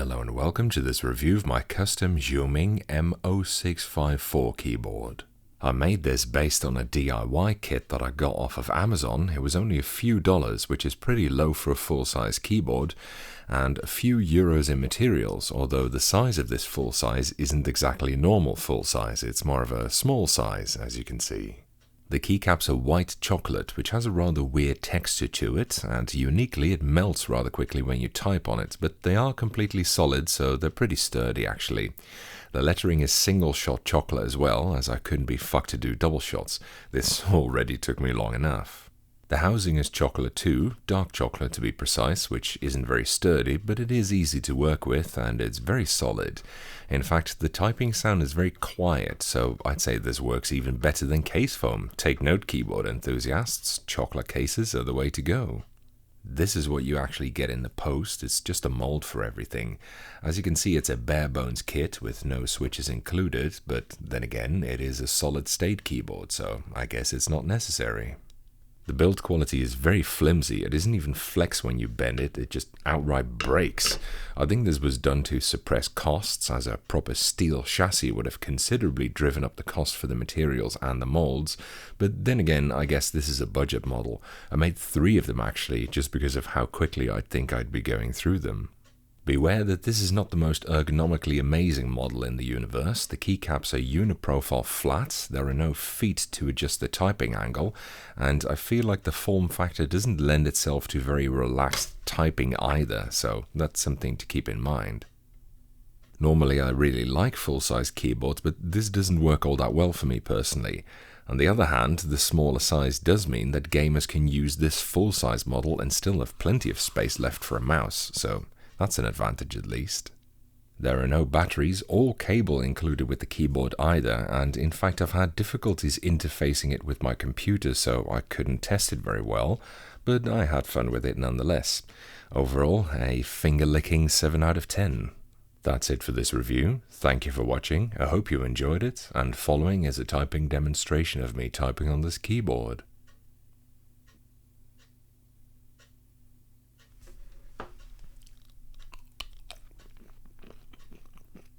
Hello and welcome to this review of my custom Quiming M0654 keyboard. I made this based on a DIY kit that I got off of Amazon. It was only a few dollars, which is pretty low for a full-size keyboard, and a few euros in materials, although the size of this full size isn't exactly normal full size, it's more of a small size, as you can see. The keycaps are white chocolate, which has a rather weird texture to it, and uniquely it melts rather quickly when you type on it, but they are completely solid, so they're pretty sturdy actually. The lettering is single shot chocolate as well, as I couldn't be fucked to do double shots. This already took me long enough. The housing is chocolate too, dark chocolate to be precise, which isn't very sturdy, but it is easy to work with and it's very solid. In fact, the typing sound is very quiet, so I'd say this works even better than case foam. Take note, keyboard enthusiasts, chocolate cases are the way to go. This is what you actually get in the post. It's just a mold for everything. As you can see, it's a bare bones kit with no switches included, but then again, it is a solid state keyboard, so I guess it's not necessary. The build quality is very flimsy. It doesn't even flex when you bend it, it just outright breaks. I think this was done to suppress costs, as a proper steel chassis would have considerably driven up the cost for the materials and the molds, but then again, I guess this is a budget model. I made 3 of them actually, just because of how quickly I think I'd be going through them. Beware that this is not the most ergonomically amazing model in the universe. The keycaps are uniprofile flat, there are no feet to adjust the typing angle, and I feel like the form factor doesn't lend itself to very relaxed typing either, so that's something to keep in mind. Normally I really like full-size keyboards, but this doesn't work all that well for me personally. On the other hand, the smaller size does mean that gamers can use this full-size model and still have plenty of space left for a mouse, so that's an advantage at least. There are no batteries or cable included with the keyboard either, and in fact I've had difficulties interfacing it with my computer, so I couldn't test it very well, but I had fun with it nonetheless. Overall, a finger-licking 7 out of 10. That's it for this review. Thank you for watching, I hope you enjoyed it, and following is a typing demonstration of me typing on this keyboard.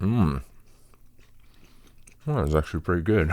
Well, that's actually pretty good.